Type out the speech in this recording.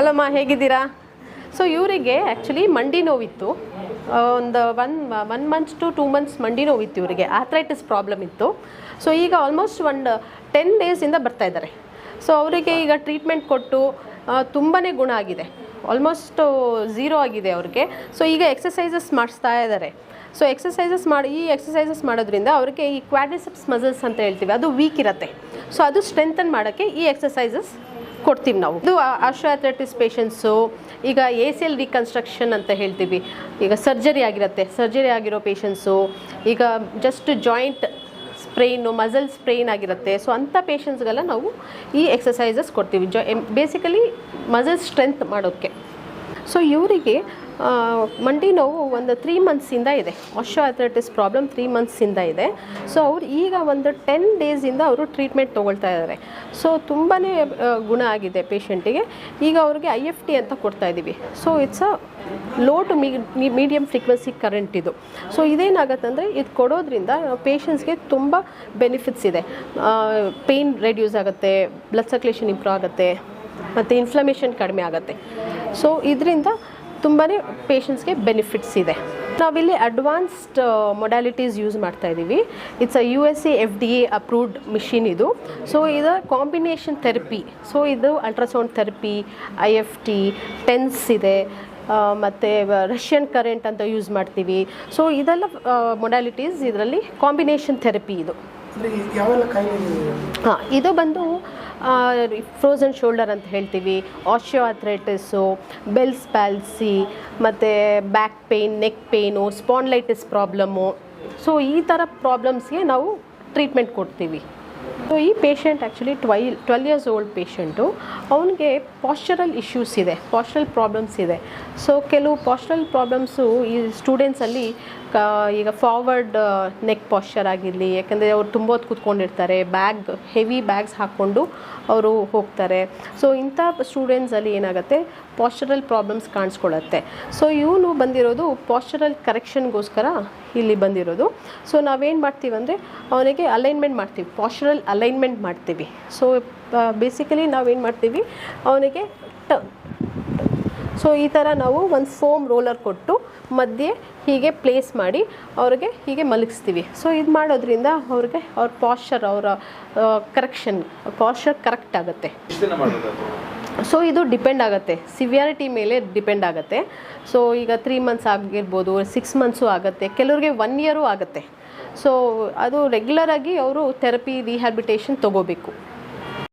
ಹಲೋಮ್ಮ, ಹೇಗಿದ್ದೀರಾ? ಸೊ ಇವರಿಗೆ ಆ್ಯಕ್ಚುಲಿ ಮಂಡಿ ನೋವಿತ್ತು. ಒಂದು ಒನ್ ಮಂತ್ಸ್ ಟು 2 ಮಂತ್ಸ್ ಮಂಡಿ ನೋವಿತ್ತು ಇವರಿಗೆ. ಆಥ್ರೈಟಿಸ್ ಪ್ರಾಬ್ಲಮ್ ಇತ್ತು. ಸೊ ಈಗ ಆಲ್ಮೋಸ್ಟ್ ಒಂದು 10 ಡೇಸಿಂದ ಬರ್ತಾ ಇದ್ದಾರೆ. ಸೊ ಅವರಿಗೆ ಈಗ ಟ್ರೀಟ್ಮೆಂಟ್ ಕೊಟ್ಟು ತುಂಬಾ ಗುಣ ಆಗಿದೆ. ಆಲ್ಮೋಸ್ಟ್ 0 ಆಗಿದೆ ಅವ್ರಿಗೆ. ಸೊ ಈಗ ಎಕ್ಸಸೈಸಸ್ ಮಾಡಿಸ್ತಾ ಇದ್ದಾರೆ. ಸೊ ಈ ಎಕ್ಸಸೈಸಸ್ ಮಾಡೋದ್ರಿಂದ ಅವ್ರಿಗೆ ಈ ಕ್ವಾಡ್ರಿಸೆಪ್ಸ್ ಮಸಲ್ಸ್ ಅಂತ ಹೇಳ್ತೀವಿ, ಅದು ವೀಕ್ ಇರುತ್ತೆ. ಸೊ ಅದು ಸ್ಟ್ರೆಂಥನ್ ಮಾಡೋಕ್ಕೆ ಈ ಎಕ್ಸಸೈಸಸ್ ಕೊಡ್ತೀವಿ ನಾವು. ಇದು ಆಸ್ಟಿಯೋಆರ್ಥ್ರೈಟಿಸ್ ಪೇಷಂಟ್ಸು, ಈಗ ACL ರಿಕನ್ಸ್ಟ್ರಕ್ಷನ್ ಅಂತ ಹೇಳ್ತೀವಿ, ಈಗ ಸರ್ಜರಿ ಆಗಿರೋ ಪೇಷಂಟ್ಸು, ಈಗ ಜಸ್ಟ್ ಜಾಯಿಂಟ್ ಸ್ಪ್ರೈನು, ಮಸಲ್ ಸ್ಪ್ರೈನ್ ಆಗಿರುತ್ತೆ. ಸೊ ಅಂಥ ಪೇಷಂಟ್ಸ್ಗೆಲ್ಲ ನಾವು ಈ ಎಕ್ಸಸೈಸಸ್ ಕೊಡ್ತೀವಿ, ಬೇಸಿಕಲಿ ಮಸಲ್ ಸ್ಟ್ರೆಂತ್ ಮಾಡೋಕ್ಕೆ. ಸೊ ಇವರಿಗೆ ಮಂಡಿ ನೋವು ಒಂದು 3 ಮಂತ್ಸಿಂದ ಇದೆ. ಆಸ್ಟಿಯೋಆರ್ಥ್ರೈಟಿಸ್ ಪ್ರಾಬ್ಲಮ್ 3 ಮಂತ್ಸಿಂದ ಇದೆ. ಸೊ ಅವ್ರು ಈಗ ಒಂದು 10 ಡೇಸಿಂದ ಅವರು ಟ್ರೀಟ್ಮೆಂಟ್ ತೊಗೊಳ್ತಾ ಇದ್ದಾರೆ. ಸೊ ತುಂಬಾ ಗುಣ ಆಗಿದೆ ಪೇಷಂಟಿಗೆ. ಈಗ ಅವ್ರಿಗೆ IFT ಅಂತ ಕೊಡ್ತಾ ಇದ್ದೀವಿ. So it's a low to medium frequency current ಇದು. ಸೊ ಇದೇನಾಗುತ್ತೆ ಅಂದರೆ ಇದು ಕೊಡೋದ್ರಿಂದ ಪೇಷಂಟ್ಸ್ಗೆ ತುಂಬ ಬೆನಿಫಿಟ್ಸ್ ಇದೆ. ಪೇಯ್ನ್ ರೆಡ್ಯೂಸ್ ಆಗುತ್ತೆ, ಬ್ಲಡ್ ಸರ್ಕ್ಯುಲೇಷನ್ ಇಂಪ್ರೂವ್ ಆಗುತ್ತೆ, ಮತ್ತು ಇನ್ಫ್ಲಮೇಷನ್ ಕಡಿಮೆ ಆಗುತ್ತೆ. ಸೊ ಇದರಿಂದ ತುಂಬಾ ಪೇಷಂಟ್ಸ್ಗೆ ಬೆನಿಫಿಟ್ಸ್ ಇದೆ. ನಾವಿಲ್ಲಿ ಅಡ್ವಾನ್ಸ್ಡ್ ಮೊಡ್ಯಾಲಿಟೀಸ್ ಯೂಸ್ ಮಾಡ್ತಾ ಇದ್ದೀವಿ. It's USA FDA approved machine ಇದು. ಸೊ ಇದು ಕಾಂಬಿನೇಷನ್ ಥೆರಪಿ. ಸೊ ಇದು ಅಲ್ಟ್ರಾಸೌಂಡ್ ಥೆರಪಿ, IFT, TENS ಇದೆ, ಮತ್ತು ರಷ್ಯನ್ ಕರೆಂಟ್ ಅಂತ ಯೂಸ್ ಮಾಡ್ತೀವಿ. ಸೊ ಇದೆಲ್ಲ ಮೊಡ್ಯಾಲಿಟೀಸ್, ಇದರಲ್ಲಿ ಕಾಂಬಿನೇಷನ್ ಥೆರಪಿ ಇದು. ಇದು ಬಂದು ಫ್ರೋಝನ್ ಶೋಲ್ಡರ್ ಅಂತ ಹೇಳ್ತೀವಿ, ಆಸ್ಟಿಯೋಆರ್ಥ್ರೈಟಿಸು, ಬೆಲ್ಸ್ ಪ್ಯಾಲ್ಸಿ, ಮತ್ತು back pain, neck pain, spondylitis problem. So ಈ ಥರ ಪ್ರಾಬ್ಲಮ್ಸ್ಗೆ ನಾವು ಟ್ರೀಟ್ಮೆಂಟ್ ಕೊಡ್ತೀವಿ. ಸೊ ಈ patient actually 12 years old patient. ಅವನಿಗೆ ಪಾಶ್ಚರಲ್ ಇಶ್ಯೂಸ್ ಇದೆ, ಪಾಶ್ಚರಲ್ ಪ್ರಾಬ್ಲಮ್ಸ್ ಇದೆ. ಸೊ ಕೆಲವು ಪಾಶ್ಚರಲ್ ಪ್ರಾಬ್ಲಮ್ಸು ಈ ಸ್ಟೂಡೆಂಟ್ಸಲ್ಲಿ ಈಗ ಫಾರ್ವರ್ಡ್ ನೆಕ್ ಪಾಶ್ಚರ್ ಆಗಿರಲಿ, ಯಾಕಂದರೆ ಅವ್ರು ತುಂಬ ಹೊತ್ತು ಕೂತ್ಕೊಂಡಿರ್ತಾರೆ, ಹೆವಿ ಬ್ಯಾಗ್ಸ್ ಹಾಕ್ಕೊಂಡು ಅವರು ಹೋಗ್ತಾರೆ. ಸೊ ಇಂಥ ಸ್ಟೂಡೆಂಟ್ಸಲ್ಲಿ ಏನಾಗುತ್ತೆ, ಪಾಶ್ಚರಲ್ ಪ್ರಾಬ್ಲಮ್ಸ್ ಕಾಣಿಸ್ಕೊಳ್ಳುತ್ತೆ. ಸೊ ಇವನು ಬಂದಿರೋದು ಪಾಶ್ಚರಲ್ ಕರೆಕ್ಷನ್ಗೋಸ್ಕರ ಇಲ್ಲಿ ಬಂದಿರೋದು. ಸೊ ನಾವೇನು ಮಾಡ್ತೀವಿ ಅಂದರೆ ಅವನಿಗೆ ಅಲೈನ್ಮೆಂಟ್ ಮಾಡ್ತೀವಿ, ಪಾಶ್ಚರಲ್ ಅಲೈನ್ಮೆಂಟ್ ಮಾಡ್ತೀವಿ. ಸೊ ಬೇಸಿಕಲಿ ನಾವೇನು ಮಾಡ್ತೀವಿ, ಅವನಿಗೆ ಸೊ ಈ ಥರ ನಾವು ಒಂದು ಫೋಮ್ ರೋಲರ್ ಕೊಟ್ಟು ಮಧ್ಯೆ ಹೀಗೆ ಪ್ಲೇಸ್ ಮಾಡಿ ಅವ್ರಿಗೆ ಹೀಗೆ ಮಲಗಿಸ್ತೀವಿ. ಸೊ ಇದು ಮಾಡೋದ್ರಿಂದ ಅವ್ರಿಗೆ ಅವ್ರ ಪಾಶ್ಚರ್, ಅವರ ಪಾಶ್ಚರ್ ಕರೆಕ್ಟ್ ಆಗುತ್ತೆ. ಸೊ ಇದು ಡಿಪೆಂಡ್ ಆಗುತ್ತೆ, ಸಿವಿಯಾರಿಟಿ ಮೇಲೆ ಡಿಪೆಂಡ್ ಆಗುತ್ತೆ. ಸೊ ಈಗ 3 ಮಂತ್ಸ್ ಆಗಿರ್ಬೋದು, 6 ಮಂತ್ಸು ಆಗುತ್ತೆ, ಕೆಲವ್ರಿಗೆ 1 ಇಯರೂ ಆಗುತ್ತೆ. ಸೊ ಅದು ರೆಗ್ಯುಲರಾಗಿ ಅವರು ಥೆರಪಿ, ರಿಹ್ಯಾಬಿಲಿಟೇಷನ್ ತೊಗೋಬೇಕು.